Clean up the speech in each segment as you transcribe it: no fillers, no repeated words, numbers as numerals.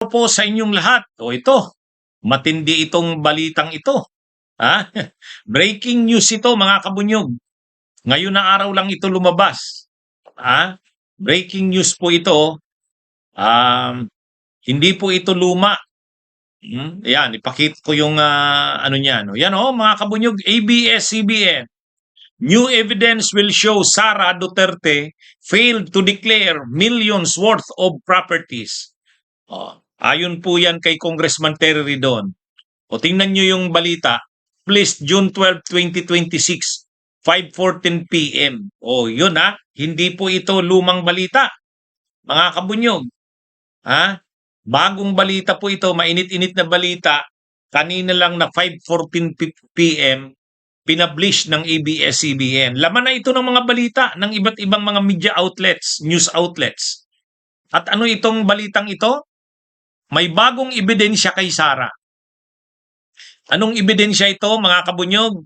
po sa inyong lahat. O ito, matindi itong balitang ito. Ha? Breaking news ito mga kabunyog. Ngayon na araw lang ito lumabas. Ha? Breaking news po ito. Hindi po ito luma. Yan, ipakita ko yung ano niya. No? Yan mga kabunyog, ABS-CBN. New evidence will show Sara Duterte failed to declare millions worth of properties. Ayon po yan kay Congressman Terry Ridon. O tingnan nyo yung balita. Please, June 12, 2026, 5:14 p.m. O yun hindi po ito lumang balita. Mga kabunyog. Bagong balita po ito, mainit-init na balita. Kanina lang na 5:14 p.m. pinablish ng ABS-CBN. Laman na ito ng mga balita ng iba't ibang mga media outlets, news outlets. At ano itong balitang ito? May bagong ebidensya kay Sara. Anong ebidensya ito, mga kabunyog?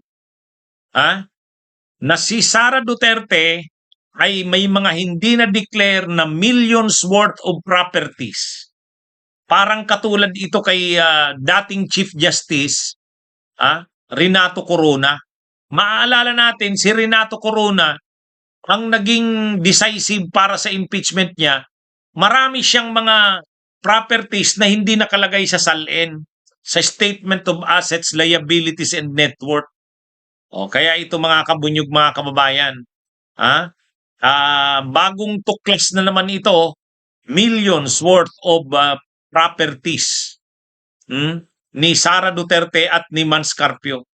Na si Sara Duterte ay may mga hindi na-declare na millions worth of properties. Parang katulad ito kay dating Chief Justice Renato Corona. Maaalala natin, si Renato Corona, ang naging decisive para sa impeachment niya, marami siyang mga properties na hindi nakalagay sa SALN, sa Statement of Assets, Liabilities, and Net Worth. Kaya ito mga kabunyog, mga kababayan, bagong tuklas na naman ito, millions worth of properties ni Sara Duterte at ni Mans Carpio.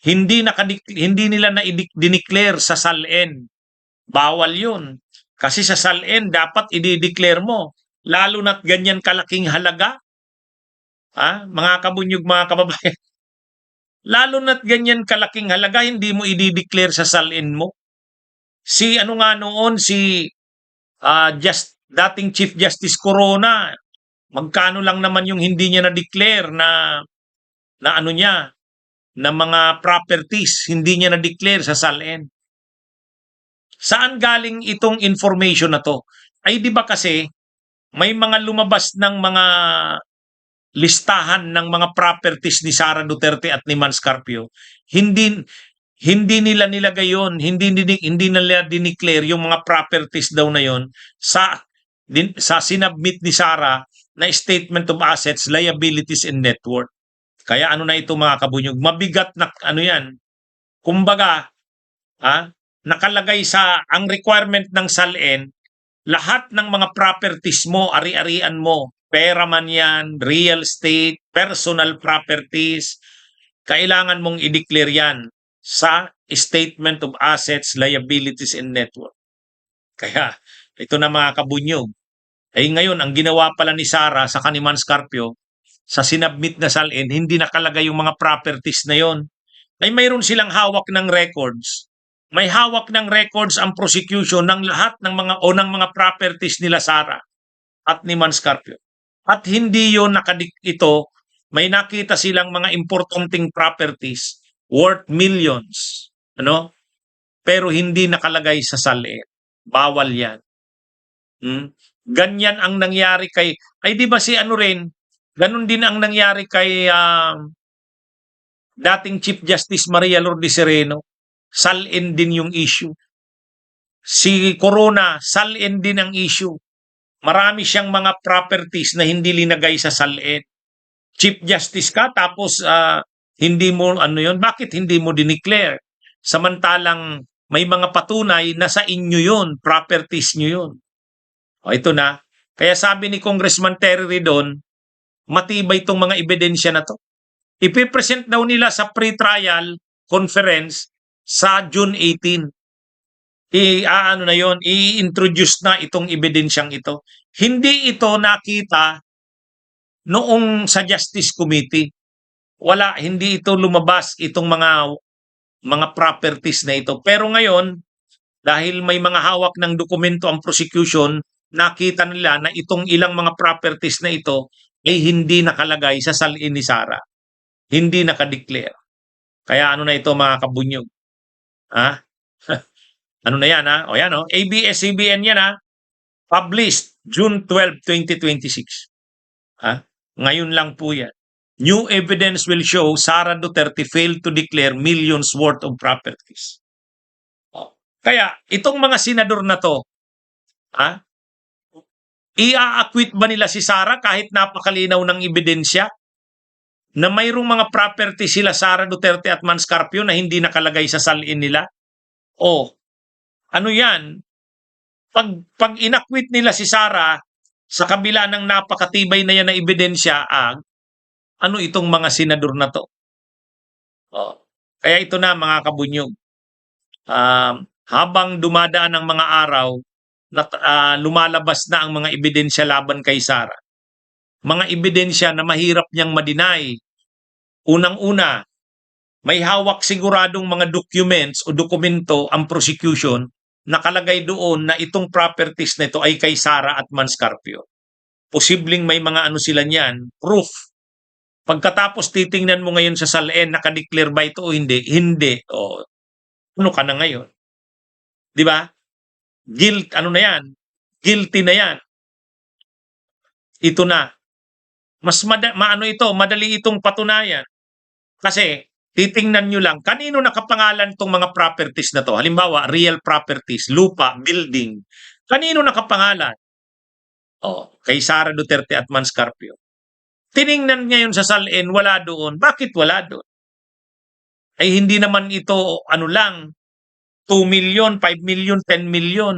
Hindi nila na i-declare sa SALN. Bawal yun. Kasi sa SALN, dapat i-declare mo. Lalo na't ganyan kalaking halaga. Mga kabunyog, mga kababayan. Lalo na't ganyan kalaking halaga, hindi mo i-declare sa SALN mo. Si dating Chief Justice Corona, magkano lang naman yung hindi niya na-declare na mga properties, hindi niya na-declare sa SALN. Saan galing itong information na to? Ay di ba kasi may mga lumabas ng mga listahan ng mga properties ni Sara Duterte at ni Mans Carpio. Hindi nila nilagay yun, hindi nila dineclare yung mga properties daw na yon sa sinubmit ni Sara na Statement of Assets, Liabilities, and Net Worth. Kaya ano na ito mga kabunyog, mabigat na yan. Kumbaga, nakalagay ang requirement ng SALN, lahat ng mga properties mo, ari-arian mo, pera man yan, real estate, personal properties, kailangan mong i-declare yan sa Statement of Assets, Liabilities, and Net Worth. Kaya, ito na mga kabunyog. Ngayon, ang ginawa pala ni Sara sa kaniman Scarpio, sa sinubmit na SALN, hindi nakalagay yung mga properties na yon. Mayroon silang hawak ng records. May hawak ng records ang prosecution ng lahat ng mga properties nila Sara at ni Mans Carpio. At hindi yon ito, may nakita silang mga importanteng properties worth millions. Pero hindi nakalagay sa SALN. Bawal yan. Ganyan ang nangyari di ba si ganun din ang nangyari kay dating Chief Justice Maria Lourdes Sereno. SALN din yung issue. Si Corona, SALN din ang issue. Marami siyang mga properties na hindi linagay sa SALN. Chief Justice ka, tapos hindi mo, bakit hindi mo dineclare? Samantalang may mga patunay na sa inyo yun, properties nyo yun. Ito na. Kaya sabi ni Congressman Terry Ridon, matibay itong mga ebidensya na to. Ipipresent daw nila sa pre-trial conference sa June 18. I-introduce na itong ebidensyang ito. Hindi ito nakita noong sa Justice Committee. Hindi ito lumabas itong mga properties na ito. Pero ngayon, dahil may mga hawak ng dokumento ang prosecution, nakita nila na itong ilang mga properties na ito ay hindi nakalagay sa SALN ni Sara. Hindi nakadeclare. Kaya na ito mga kabunyog? Ano na yan ABS-CBN yan Published June 12, 2026. Ngayon lang po yan. New evidence will show Sara Duterte failed to declare millions worth of properties. Oh. Kaya, itong mga senador na to, ha, i-acquit ba nila si Sara kahit napakalinaw ng ebidensya na mayroong mga property sila Sara Duterte at Manscarpio na hindi nakalagay sa salin nila? O, ano yan? Pag inakwit nila si Sara sa kabila ng napakatibay na yan na ebidensya, ano itong mga senador na to? Oh. Kaya ito na mga kabunyog. Habang dumadaan ang mga araw, lumalabas na ang mga ebidensya laban kay Sara. Mga ebidensya na mahirap niyang ma-deny. Unang-una, may hawak siguradong mga documents o dokumento ang prosecution, nakalagay doon na itong properties na ito ay kay Sara at Manscarpio. Posibleng may mga ano sila niyan, proof. Pagkatapos titingnan mo ngayon sa SALN, nakadeclare ba ito o hindi? Hindi. O, ano ka na ngayon? Di ba? Ano na yan? Guilty na yan. Ito na. Mas maano ito, madali itong patunayan. Kasi, titingnan nyo lang, kanino nakapangalan itong mga properties na to? Halimbawa, real properties, lupa, building. Kanino nakapangalan? Oh, kay Sara Duterte at Manscarpio. Tiningnan ngayon sa SALN, wala doon. Bakit wala doon? Ay hindi naman ito, ano lang, 2 million, 5 million, 10 million.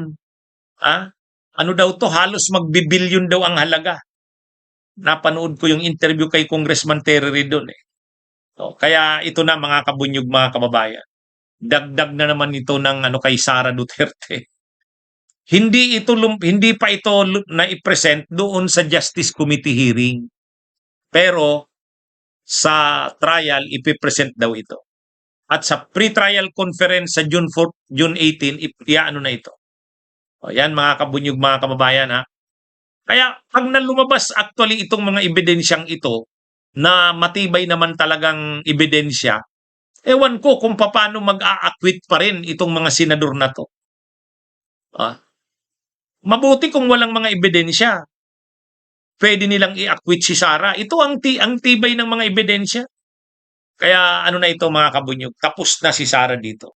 Ano daw to? Halos magbibilyon daw ang halaga. Napanood ko yung interview kay Congressman Terry doon eh. So, kaya ito na mga kabunyog, mga kababayan. Dagdag na naman ito ng ano kay Sara Duterte. Hindi pa ito na i-present doon sa Justice Committee hearing. Pero sa trial ipipresent daw ito. At sa pre-trial conference sa June 4, June 18, iaano na ito. O yan mga kabunyog, mga kababayan ha. Kaya pag nalumabas actually itong mga ebidensyang ito na matibay naman talagang ebidensya, ewan ko kung paano mag-a-acquit pa rin itong mga senador na to. Mabuti kung walang mga ebidensya. Pwede nilang i-acquit si Sara. Ito ang tibay ng mga ebidensya. Kaya ano na ito mga kabunyog, tapos na si Sara dito.